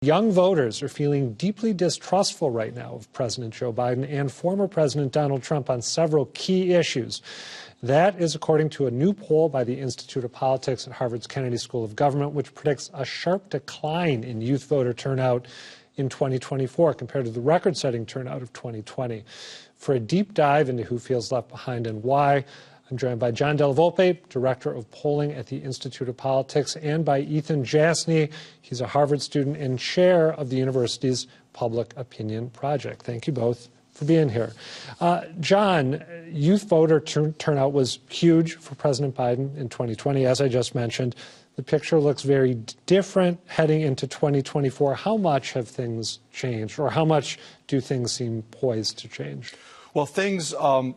Young voters are feeling deeply distrustful right now of President Joe Biden and former President Donald Trump on several key issues. That is according to a new poll by the Institute of Politics at Harvard's Kennedy School of Government, which predicts a sharp decline in youth voter turnout in 2024 compared to the record-setting turnout of 2020. For a deep dive into who feels left behind and why, I'm joined by John Della Volpe, Director of Polling at the Institute of Politics, and by Ethan Jasny. He's a Harvard student and chair of the university's Public Opinion Project. Thank you both for being here. John, youth voter turnout was huge for President Biden in 2020, as I just mentioned. The picture looks very different heading into 2024. How much have things changed, or how much do things seem poised to change? Well, things are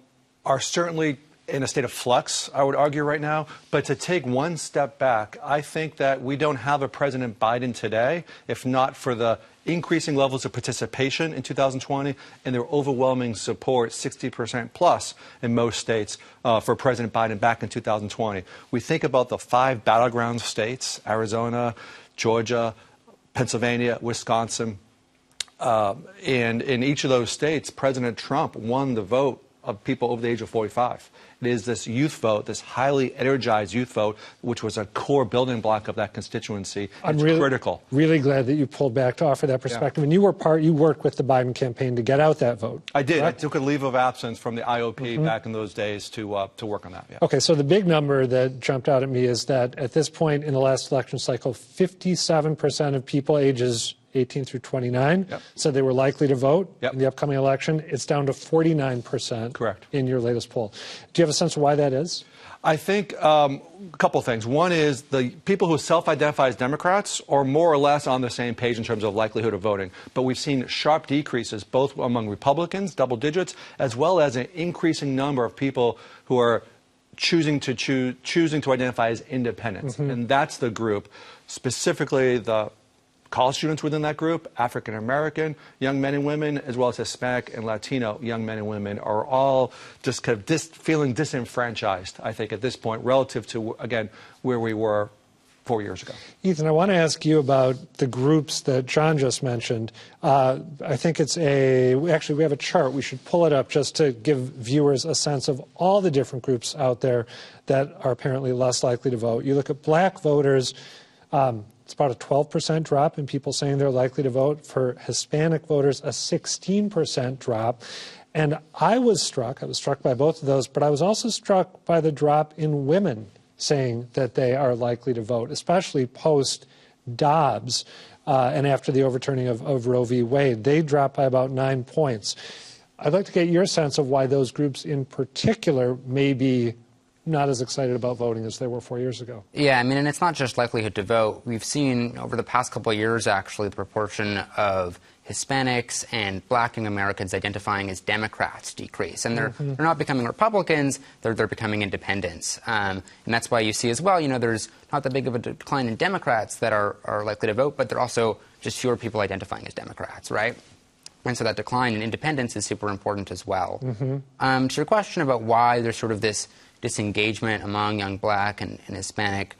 certainly in a state of flux, I would argue right now. But to take one step back, I think that we don't have a President Biden today, if not for the increasing levels of participation in 2020 and their overwhelming support, 60% plus in most states, for President Biden back in 2020. We think about the 5 battleground states, Arizona, Georgia, Pennsylvania, Wisconsin. And in each of those states, President Trump won the vote of people over the age of 45. It is this youth vote, this highly energized youth vote, which was a core building block of that constituency. It's critical. Really glad that you pulled back to offer that perspective. Yeah. And you worked with the Biden campaign to get out that vote. I did. Correct? I took a leave of absence from the IOP back in those days to work on that. Yeah. Okay, so the big number that jumped out at me is that at this point in the last election cycle, 57% of people ages 18 through 29 said they were likely to vote in the upcoming election. It's down to 49% Correct. In your latest poll. Do you have a sense of why that is? I think a couple of things. One is the people who self-identify as Democrats are more or less on the same page in terms of likelihood of voting. But we've seen sharp decreases both among Republicans, double digits, as well as an increasing number of people who are choosing to identify as independents. And that's the group, specifically the college students within that group, African American young men and women, as well as Hispanic and Latino young men and women, are all just kind of feeling disenfranchised, I think, at this point, relative to, again, where we were 4 years ago. Ethan, I want to ask you about the groups that John just mentioned. I think actually we have a chart. We should pull it up just to give viewers a sense of all the different groups out there that are apparently less likely to vote. You look at black voters, it's about a 12% drop in people saying they're likely to vote. For Hispanic voters, a 16% drop. And I was struck by both of those, but I was also struck by the drop in women saying that they are likely to vote, especially post-Dobbs and after the overturning of Roe v. Wade. They dropped by about 9 points. I'd like to get your sense of why those groups in particular may be not as excited about voting as they were 4 years ago. Yeah, I mean, and it's not just likelihood to vote. We've seen over the past couple of years, actually, the proportion of Hispanics and black young Americans identifying as Democrats decrease. And they're not becoming Republicans, they're becoming independents. And that's why you see as well, there's not that big of a decline in Democrats that are likely to vote, but there are also just fewer people identifying as Democrats, right? And so that decline in independence is super important as well. To your question about why there's sort of this disengagement among young black and Hispanic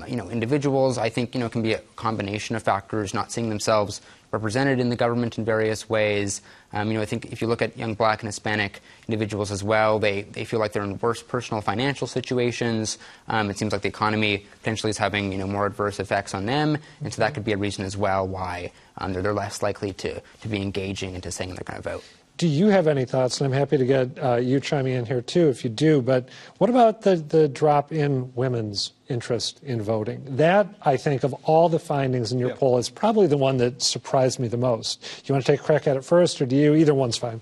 individuals, I think can be a combination of factors, not seeing themselves represented in the government in various ways. I think if you look at young black and Hispanic individuals as well, they feel like they're in worse personal financial situations. It seems like the economy potentially is having more adverse effects on them, and so that could be a reason as well why they're less likely to be engaging and to saying they're going to vote. Do you have any thoughts? And I'm happy to get you chiming in here, too, if you do. But what about the drop in women's interest in voting? That, I think, of all the findings in your poll, is probably the one that surprised me the most. Do you want to take a crack at it first, or do you? Either one's fine.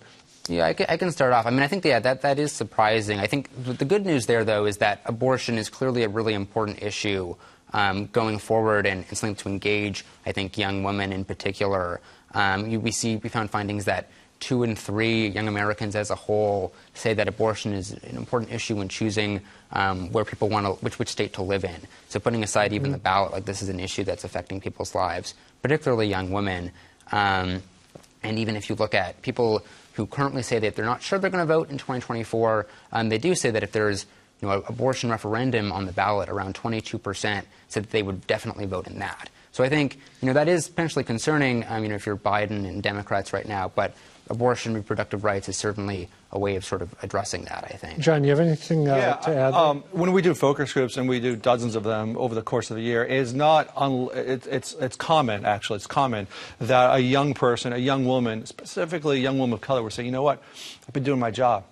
Yeah, I can start off. I mean, I think, that is surprising. I think the good news there, though, is that abortion is clearly a really important issue going forward and something to engage, I think, young women in particular. We found findings that 2 in 3 young Americans as a whole say that abortion is an important issue when choosing where people want which state to live in. So putting aside even the ballot, like this is an issue that's affecting people's lives, particularly young women. And even if you look at people who currently say that they're not sure they're going to vote in 2024, they do say that if there's abortion referendum on the ballot, around 22% said that they would definitely vote in that. So I think, that is potentially concerning, if you're Biden and Democrats right now, but abortion, reproductive rights is certainly a way of sort of addressing that, I think. John, you have anything to add? When we do focus groups, and we do dozens of them over the course of the year, it's common, actually, it's common that a young person, a young woman, specifically a young woman of color, will say, you know what, I've been doing my job.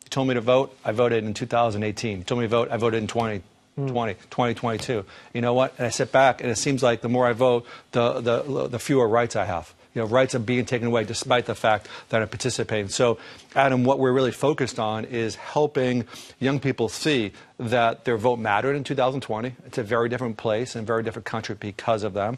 You told me to vote, I voted in 2018. You told me to vote, I voted in 2022. You know what? And I sit back, and it seems like the more I vote, the fewer rights I have. Rights are being taken away despite the fact that I'm participating. So, Adam, what we're really focused on is helping young people see that their vote mattered in 2020. It's a very different place and a very different country because of them.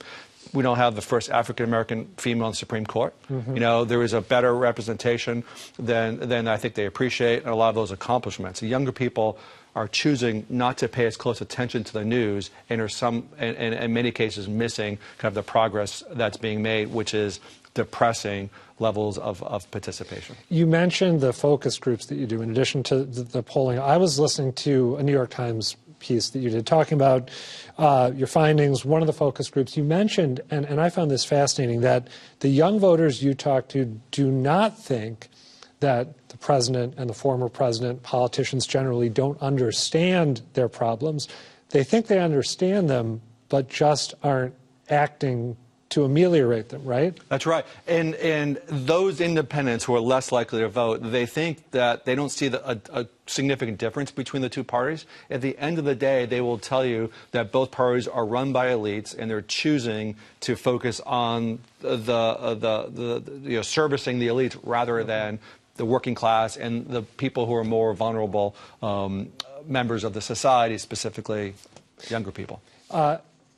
We don't have the first African-American female on the Supreme Court. There is a better representation than I think they appreciate, and a lot of those accomplishments. The younger people are choosing not to pay as close attention to the news and are in many cases missing kind of the progress that's being made, which is depressing levels of participation. You mentioned the focus groups that you do in addition to the polling. I was listening to a New York Times piece that you did talking about your findings. One of the focus groups you mentioned, and I found this fascinating, that the young voters you talked to do not think that the president and the former president, politicians generally, don't understand their problems. They think they understand them, but just aren't acting to ameliorate them, right? That's right. And those independents who are less likely to vote, they think that they don't see a significant difference between the two parties. At the end of the day, they will tell you that both parties are run by elites, and they're choosing to focus on servicing the elites rather than the working class and the people who are more vulnerable members of the society, specifically younger people.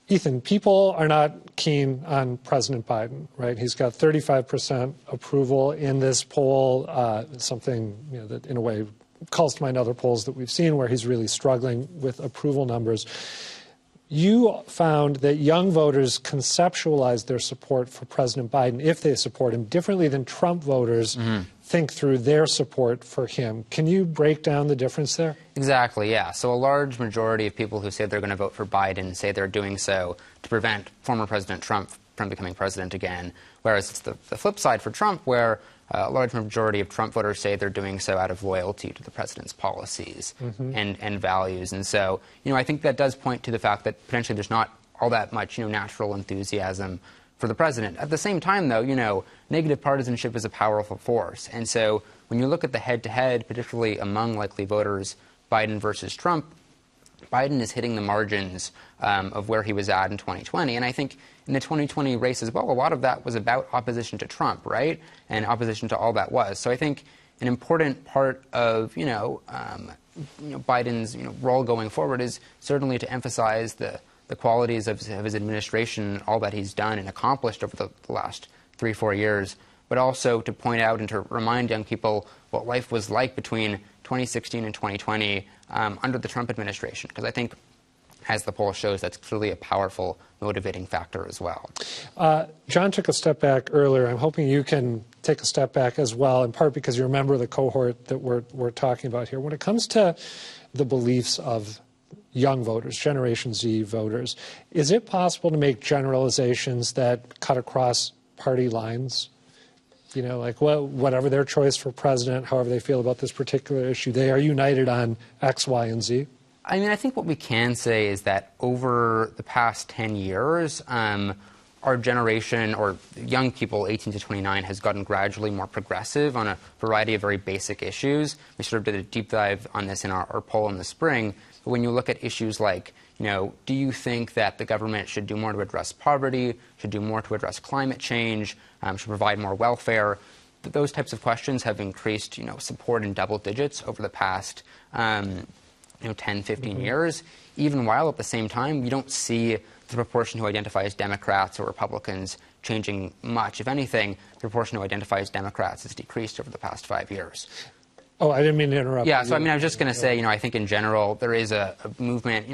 Ethan, people are not keen on President Biden, right? He's got 35% approval in this poll, something that in a way calls to mind other polls that we've seen where he's really struggling with approval numbers. You found that young voters conceptualize their support for President Biden, if they support him, differently than Trump voters think through their support for him. Can you break down the difference there? Exactly, yeah. So a large majority of people who say they're going to vote for Biden say they're doing so to prevent former President Trump from becoming president again, whereas it's the flip side for Trump, where a large majority of Trump voters say they're doing so out of loyalty to the president's policies and values. And so, I think that does point to the fact that potentially there's not all that much, natural enthusiasm for the president. At the same time, though, negative partisanship is a powerful force. And so when you look at the head-to-head, particularly among likely voters, Biden versus Trump, Biden is hitting the margins of where he was at in 2020. And I think in the 2020 race as well, a lot of that was about opposition to Trump, right? And opposition to all that was. So I think an important part of, Biden's role going forward is certainly to emphasize the qualities of his administration, all that he's done and accomplished over the last 3-4 years, but also to point out and to remind young people what life was like between 2016 and 2020 under the Trump administration. Because I think, as the poll shows, that's clearly a powerful motivating factor as well. John took a step back earlier. I'm hoping you can take a step back as well, in part because you're a member of the cohort that we're talking about here. When it comes to the beliefs of young voters, Generation Z voters, is it possible to make generalizations that cut across party lines? Whatever their choice for president, however they feel about this particular issue, they are united on X, Y, and Z? I think what we can say is that over the past 10 years, our generation, or young people 18 to 29, has gotten gradually more progressive on a variety of very basic issues. We sort of did a deep dive on this in our poll in the spring. But when you look at issues like, do you think that the government should do more to address poverty, should do more to address climate change, should provide more welfare? Those types of questions have increased, support in double digits over the past 10, 15 years, even while at the same time you don't see the proportion who identify as Democrats or Republicans changing much. If anything, the proportion who identify as Democrats has decreased over the past 5 years. Oh, I didn't mean to interrupt. Yeah, so I was just going to say, I think in general there is a movement,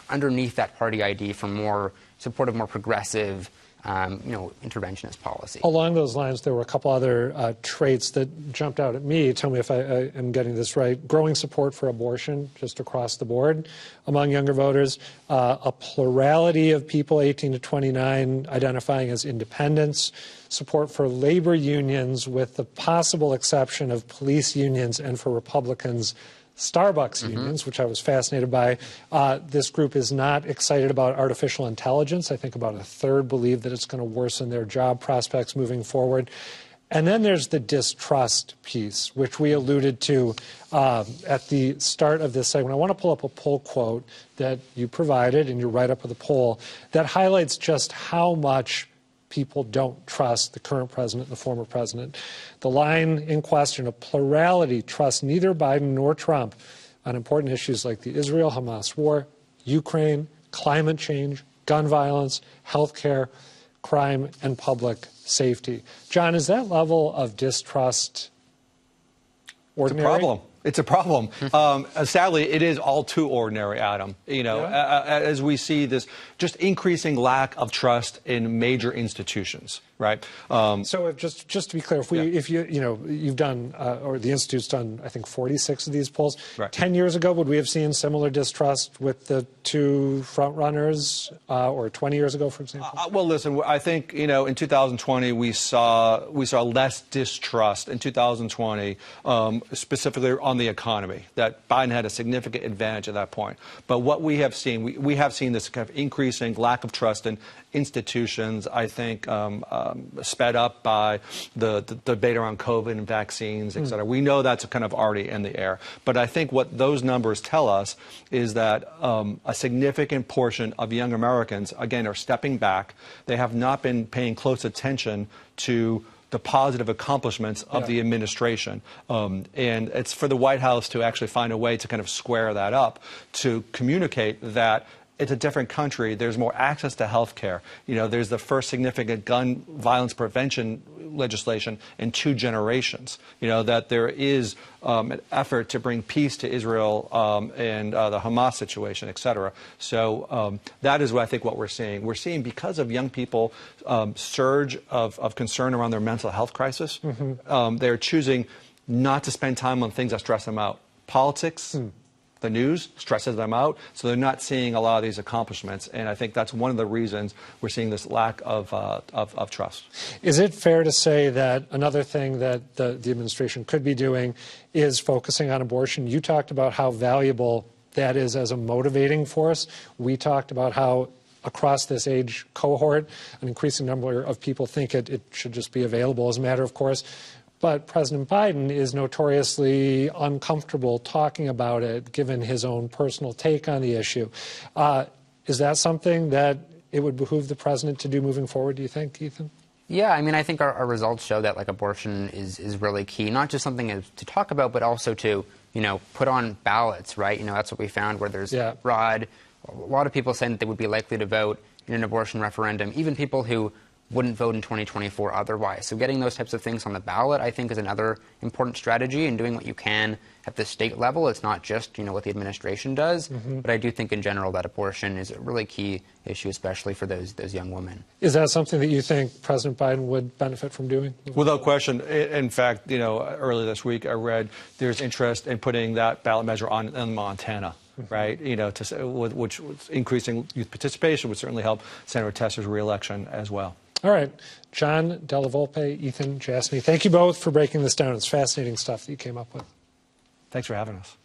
underneath that party ID for more supportive, more progressive interventionist policy. Along those lines, there were a couple other traits that jumped out at me. Tell me if I am getting this right. Growing support for abortion just across the board among younger voters. A plurality of people 18 to 29 identifying as independents. Support for labor unions with the possible exception of police unions and for Republicans Starbucks unions, which I was fascinated by. This group is not excited about artificial intelligence. I think about a third believe that it's going to worsen their job prospects moving forward. And then there's the distrust piece, which we alluded to at the start of this segment. I want to pull up a poll quote that you provided in your write-up of the poll that highlights just how much people don't trust the current president and the former president. The line in question, a plurality trusts neither Biden nor Trump on important issues like the Israel-Hamas war, Ukraine, climate change, gun violence, health care, crime, and public safety. John, is that level of distrust ordinary? It's a problem. It's a problem. Sadly, it is all too ordinary, Adam. As we see this just increasing lack of trust in major institutions, right? So just to be clear, if you've done, or the Institute's done, I think 46 of these polls. Right. 10 years ago, would we have seen similar distrust with the two front runners, or 20 years ago, for example? Well, listen, I think in 2020 we saw less distrust in 2020, specifically on the economy. That Biden had a significant advantage at that point. But what we have seen, we have seen this kind of increasing lack of trust in institutions. I think sped up by the debate around COVID and vaccines, et cetera. We know that's kind of already in the air. But I think what those numbers tell us is that a significant portion of young Americans, again, are stepping back. They have not been paying close attention to the positive accomplishments of the administration. And it's for the White House to actually find a way to kind of square that up, to communicate that it's a different country. There's more access to health care. There's the first significant gun violence prevention legislation in 2 generations. That there is an effort to bring peace to Israel and the Hamas situation, et cetera. So that is what I think what we're seeing. We're seeing, because of young people, surge of concern around their mental health crisis. They're choosing not to spend time on things that stress them out. Politics. The news stresses them out, so they're not seeing a lot of these accomplishments. And I think that's one of the reasons we're seeing this lack of trust. Is it fair to say that another thing that the administration could be doing is focusing on abortion? You talked about how valuable that is as a motivating force. We talked about how across this age cohort, an increasing number of people think it should just be available as a matter of course. But President Biden is notoriously uncomfortable talking about it, given his own personal take on the issue. Is that something that it would behoove the president to do moving forward, do you think, Ethan? Yeah, I mean, I think our results show that abortion is really key, not just something to talk about, but also to, put on ballots, right? That's what we found, where there's a lot of people saying that they would be likely to vote in an abortion referendum, even people who wouldn't vote in 2024 otherwise. So getting those types of things on the ballot, I think, is another important strategy, and doing what you can at the state level. It's not just, what the administration does, but I do think in general that abortion is a really key issue, especially for those young women. Is that something that you think President Biden would benefit from doing? Without question. In fact, earlier this week I read there's interest in putting that ballot measure on in Montana. Right, which increasing youth participation would certainly help Senator Tester's reelection as well. All right. John Della Volpe, Ethan Jasny, thank you both for breaking this down. It's fascinating stuff that you came up with. Thanks for having us.